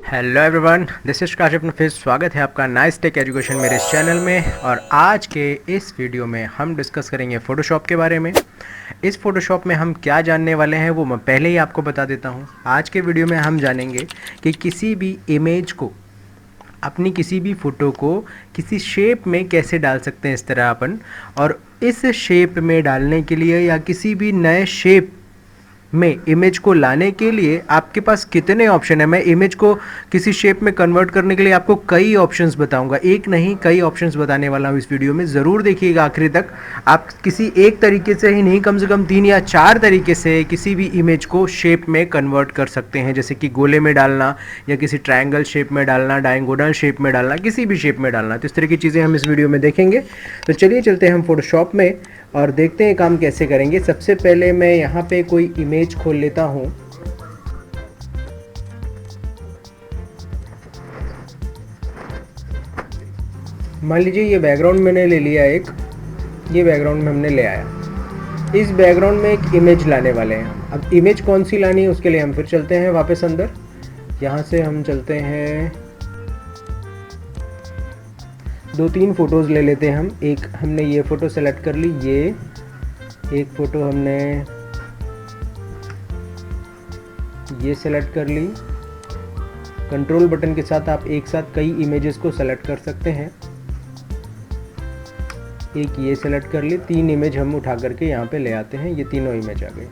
Hello everyone, this is Kashif Nafees. स्वागत है आपका नाइस टेक एजुकेशन मेरे इस चैनल में। और आज के इस वीडियो में हम डिस्कस करेंगे फ़ोटोशॉप के बारे में। इस फ़ोटोशॉप में हम क्या जानने वाले हैं वो मैं पहले ही आपको बता देता हूँ। आज के वीडियो में हम जानेंगे कि किसी भी इमेज को, अपनी किसी भी फ़ोटो को किसी शेप में कैसे डाल सकते हैं इस तरह अपन। और इस शेप में डालने के लिए या किसी भी नए शेप में इमेज को लाने के लिए आपके पास कितने ऑप्शन है। मैं इमेज को किसी शेप में कन्वर्ट करने के लिए आपको कई ऑप्शंस बताऊंगा, एक नहीं कई ऑप्शंस बताने वाला हूं इस वीडियो में। ज़रूर देखिएगा आखिरी तक। आप किसी एक तरीके से ही नहीं, कम से कम 3 या 4 तरीके से किसी भी इमेज को शेप में कन्वर्ट कर सकते हैं, जैसे कि गोले में डालना या किसी ट्रायंगल शेप में डालना, डायगोनल शेप में डालना, किसी भी शेप में डालना। तो इस तरह की चीज़ें हम इस वीडियो में देखेंगे। तो चलिए चलते हैं हम फोटोशॉप में और देखते हैं काम कैसे करेंगे। सबसे पहले मैं यहाँ पे कोई इमेज खोल लेता हूँ। मान लीजिए ये बैकग्राउंड मैंने ले लिया एक, ये बैकग्राउंड में हमने ले आया। इस बैकग्राउंड में एक इमेज लाने वाले हैं। अब इमेज कौन सी लानी है उसके लिए हम फिर चलते हैं वापस अंदर। यहाँ से हम चलते हैं, 2-3 फ़ोटोज़ ले लेते हैं हम। एक हमने ये फ़ोटो सेलेक्ट कर ली, ये एक फ़ोटो हमने ये सेलेक्ट कर ली। कंट्रोल बटन के साथ आप एक साथ कई इमेजेस को सेलेक्ट कर सकते हैं। एक ये सेलेक्ट कर ली, 3 इमेज हम उठा करके यहाँ पे ले आते हैं। ये तीनों इमेज आ गई।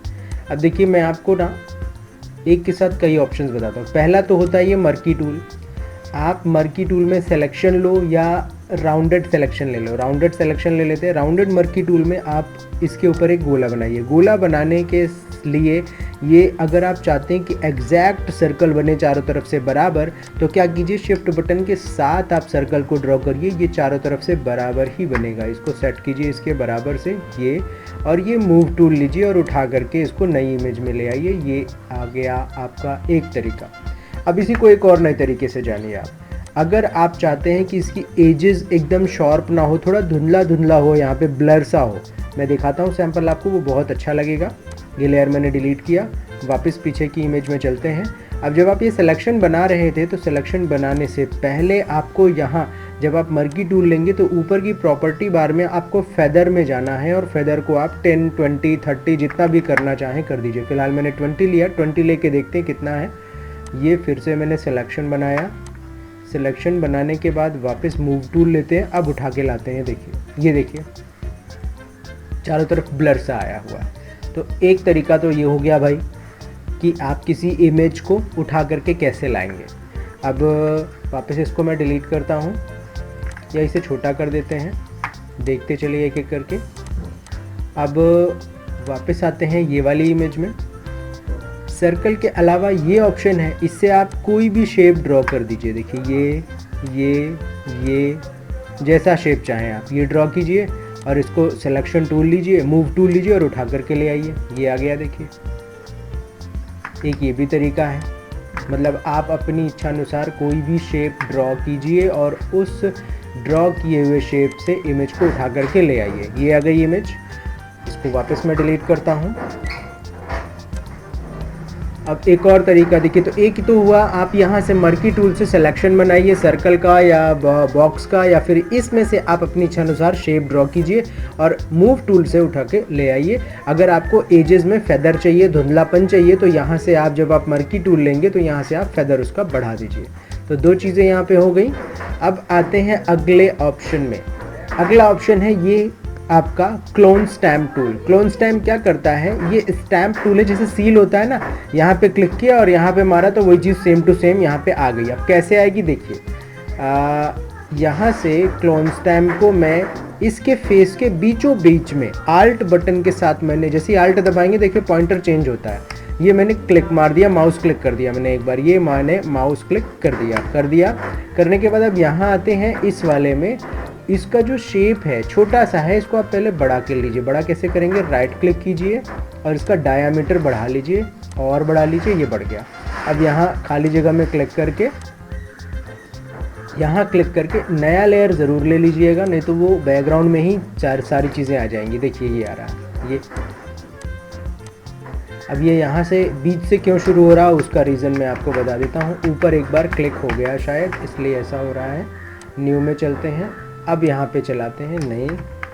अब देखिए मैं आपको ना एक के साथ कई ऑप्शंस बताता हूँ। पहला तो होता है ये मर्की टूल। आप मर्की टूल में सिलेक्शन लो या राउंडेड सिलेक्शन ले लो। राउंडेड सिलेक्शन ले लेते हैं। राउंडेड मर्की टूल में आप इसके ऊपर एक गोला बनाइए। गोला बनाने के लिए ये अगर आप चाहते हैं कि एग्जैक्ट सर्कल बने चारों तरफ से बराबर, तो क्या कीजिए, शिफ्ट बटन के साथ आप सर्कल को ड्रॉ करिए। ये चारों तरफ से बराबर ही बनेगा। इसको सेट कीजिए इसके बराबर से ये, और ये मूव टूल लीजिए और उठा करके इसको नई इमेज में ले आइए। ये आ गया आपका एक तरीका। अब इसी को एक और नए तरीके से जानिए आप। अगर आप चाहते हैं कि इसकी एजेस एकदम शार्प ना हो, थोड़ा धुंधला धुंधला हो, यहाँ पे ब्लर सा हो, मैं दिखाता हूँ सैंपल आपको, वो बहुत अच्छा लगेगा। ये लेयर मैंने डिलीट किया। वापस पीछे की इमेज में चलते हैं। अब जब आप ये सिलेक्शन बना रहे थे तो सिलेक्शन बनाने से पहले आपको यहाँ, जब आप मर्की टूल लेंगे तो ऊपर की प्रॉपर्टी बार में आपको फेदर में जाना है और फेदर को आप 10, 20, 30 जितना भी करना चाहें कर दीजिए। फिलहाल मैंने 20 लिया। 20 लेके देखते हैं कितना है। ये फिर से मैंने सिलेक्शन बनाया। सिलेक्शन बनाने के बाद वापस मूव टूल लेते हैं। अब उठा के लाते हैं। देखिए, ये देखिए चारों तरफ ब्लर सा आया हुआ है। तो एक तरीका तो ये हो गया भाई कि आप किसी इमेज को उठा करके कैसे लाएंगे। अब वापस इसको मैं डिलीट करता हूँ या इसे छोटा कर देते हैं। देखते चलिए एक एक करके। अब वापस आते हैं ये वाली इमेज में। सर्कल के अलावा ये ऑप्शन है, इससे आप कोई भी शेप ड्रॉ कर दीजिए। देखिए ये जैसा शेप चाहें आप ये ड्रॉ कीजिए और इसको सिलेक्शन टूल लीजिए, मूव टूल लीजिए और उठा करके ले आइए। ये आ गया। देखिए एक ये भी तरीका है। मतलब आप अपनी इच्छा अनुसार कोई भी शेप ड्रॉ कीजिए और उस ड्रॉ किए हुए शेप से इमेज को उठा करके ले आइए। ये आ गई इमेज। इसको वापस मैं डिलीट करता हूँ। अब एक और तरीका देखिए। तो एक ही तो हुआ, आप यहाँ से मर्की टूल से सिलेक्शन बनाइए सर्कल का या बॉक्स का, या फिर इसमें से आप अपनी इच्छा अनुसार शेप ड्रॉ कीजिए और मूव टूल से उठा के ले आइए। अगर आपको एजेस में फेदर चाहिए, धुंधलापन चाहिए, तो यहाँ से आप जब आप मर्की टूल लेंगे तो यहाँ से आप फेदर उसका बढ़ा दीजिए। तो 2 चीज़ें यहाँ पे हो गई। अब आते हैं अगले ऑप्शन में। अगला ऑप्शन है ये आपका clone stamp tool. Clone stamp क्या करता है, ये स्टैम्प टूल है, जैसे सील होता है ना, यहाँ पे क्लिक किया और यहाँ पे मारा तो वही चीज़ सेम टू सेम यहाँ पे आ गई। अब कैसे आएगी देखिए। यहाँ से क्लोन स्टैम्प को मैं इसके फेस के बीचों बीच में आल्ट बटन के साथ, मैंने जैसे ही आल्ट दबाएंगे देखिए पॉइंटर चेंज होता है। ये मैंने क्लिक मार दिया, माउस क्लिक कर दिया मैंने एक बार, ये मैंने माउस क्लिक कर दिया। करने के बाद अब यहाँ आते हैं इस वाले में। इसका जो शेप है छोटा सा है, इसको आप पहले बड़ा कर लीजिए। बड़ा कैसे करेंगे, राइट क्लिक कीजिए और इसका डायामीटर बढ़ा लीजिए और बढ़ा लीजिए। ये बढ़ गया। अब यहाँ खाली जगह में क्लिक करके, यहाँ क्लिक करके नया लेयर ज़रूर ले लीजिएगा, नहीं तो वो बैकग्राउंड में ही सारी चीज़ें आ जाएंगी। देखिए ये आ रहा है। ये अब ये यहाँ से बीच से क्यों शुरू हो रहा है उसका रीज़न मैं आपको बता देता हूँ। ऊपर एक बार क्लिक हो गया शायद, इसलिए ऐसा हो रहा है। न्यू में चलते हैं, अब यहाँ पे चलाते हैं नए,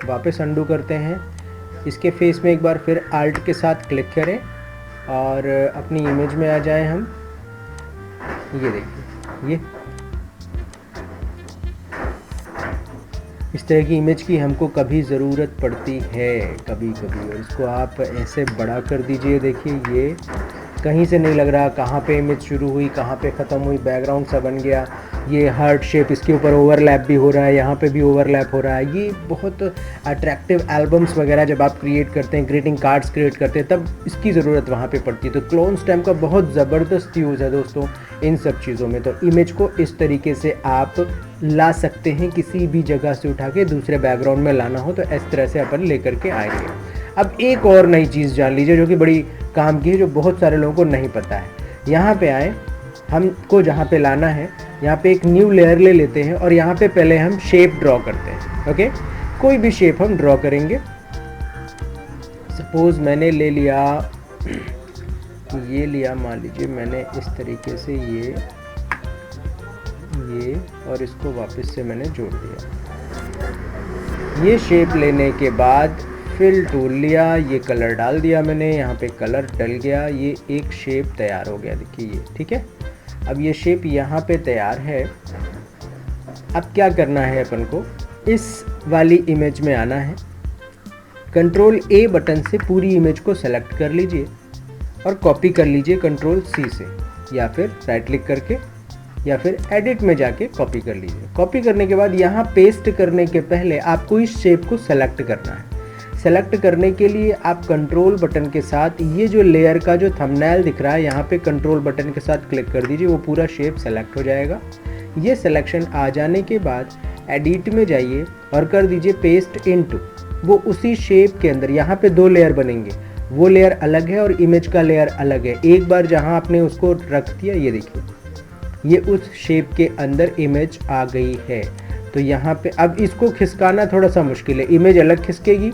वापस अंडू करते हैं। इसके फेस में एक बार फिर आल्ट के साथ क्लिक करें और अपनी इमेज में आ जाएं हम। ये देखिए, ये इस तरह की इमेज की हमको कभी ज़रूरत पड़ती है कभी कभी, और इसको आप ऐसे बड़ा कर दीजिए। देखिए ये कहीं से नहीं लग रहा कहाँ पे इमेज शुरू हुई कहाँ पे ख़त्म हुई, बैकग्राउंड सा बन गया। ये हार्ट शेप, इसके ऊपर ओवरलैप भी हो रहा है, यहाँ पे भी ओवरलैप हो रहा है। ये बहुत अट्रैक्टिव एल्बम्स वगैरह जब आप क्रिएट करते हैं, ग्रीटिंग कार्ड्स क्रिएट करते हैं, तब इसकी ज़रूरत वहाँ पे पड़ती है। तो क्लोन स्टैम्प का बहुत ज़बरदस्त यूज़ है दोस्तों इन सब चीज़ों में। तो इमेज को इस तरीके से आप ला सकते हैं, किसी भी जगह से उठा के दूसरे बैकग्राउंड में लाना हो तो इस तरह से अपन लेकर के आएंगे। अब एक और नई चीज़ जान लीजिए जो कि बड़ी काम की है, जो बहुत सारे लोगों को नहीं पता है। यहाँ पे आए, हमको जहाँ पे लाना है यहाँ पे एक न्यू लेयर ले लेते हैं और यहाँ पे पहले हम शेप ड्रॉ करते हैं। ओके, कोई भी शेप हम ड्रॉ करेंगे। सपोज मैंने ले लिया, ये लिया, मान लीजिए मैंने इस तरीके से ये और इसको वापस से मैंने जोड़ दिया। ये शेप लेने के बाद फिल टूल लिया, ये कलर डाल दिया मैंने, यहाँ पे कलर डल गया, ये एक शेप तैयार हो गया। देखिए ये ठीक है। अब ये शेप यहाँ पे तैयार है। अब क्या करना है अपन को, इस वाली इमेज में आना है। कंट्रोल A बटन से पूरी इमेज को सेलेक्ट कर लीजिए और कॉपी कर लीजिए कंट्रोल C से, या फिर राइट क्लिक करके, या फिर एडिट में जाके कॉपी कर लीजिए। कॉपी करने के बाद यहाँ पेस्ट करने के पहले आपको इस शेप को सेलेक्ट करना है। सेलेक्ट करने के लिए आप कंट्रोल बटन के साथ ये जो लेयर का जो थंबनेल दिख रहा है यहाँ पे कंट्रोल बटन के साथ क्लिक कर दीजिए, वो पूरा शेप सेलेक्ट हो जाएगा। ये सिलेक्शन आ जाने के बाद एडिट में जाइए और कर दीजिए पेस्ट इनटू। वो उसी शेप के अंदर, यहाँ पे 2 लेयर बनेंगे, वो लेयर अलग है और इमेज का लेयर अलग है। एक बार जहाँ आपने उसको रख दिया, ये देखिए ये उस शेप के अंदर इमेज आ गई है। तो यहाँ पे अब इसको खिसकाना थोड़ा सा मुश्किल है, इमेज अलग खिसकेगी,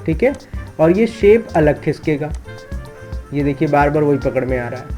ठीक है, और ये शेप अलग खिसकेगा। ये देखिए बार बार वही पकड़ में आ रहा है।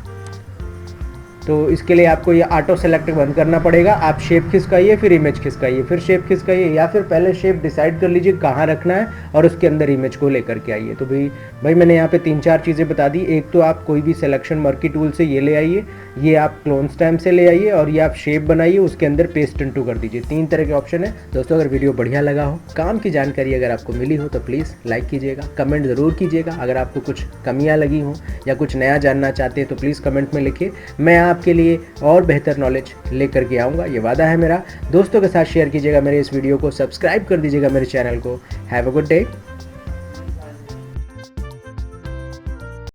तो इसके लिए आपको ये ऑटो सेलेक्ट बंद करना पड़ेगा। आप शेप खिसकाइए, फिर इमेज खिसकाइए, फिर शेप खिसकाइए, या फिर पहले शेप डिसाइड कर लीजिए कहाँ रखना है और उसके अंदर इमेज को लेकर के आइए। तो भाई मैंने यहाँ पे 3-4 चीज़ें बता दी। एक तो आप कोई भी सिलेक्शन मर्की टूल से ये ले आइए, ये आप क्लोन स्टैम्प से ले आइए, और ये आप शेप बनाइए, उसके अंदर पेस्ट इनटू कर दीजिए। 3 तरह के ऑप्शन है दोस्तों। अगर वीडियो बढ़िया लगा हो, काम की जानकारी अगर आपको मिली हो, तो प्लीज़ लाइक कीजिएगा, कमेंट ज़रूर कीजिएगा। अगर आपको कुछ कमियाँ लगी हों या कुछ नया जानना चाहते हैं तो प्लीज़ कमेंट में लिखिए। मैं आपके लिए और बेहतर नॉलेज लेकर के आऊँगा, ये वादा है मेरा। दोस्तों के साथ शेयर कीजिएगा मेरे इस वीडियो को, सब्सक्राइब कर दीजिएगा मेरे चैनल को। Have a good day.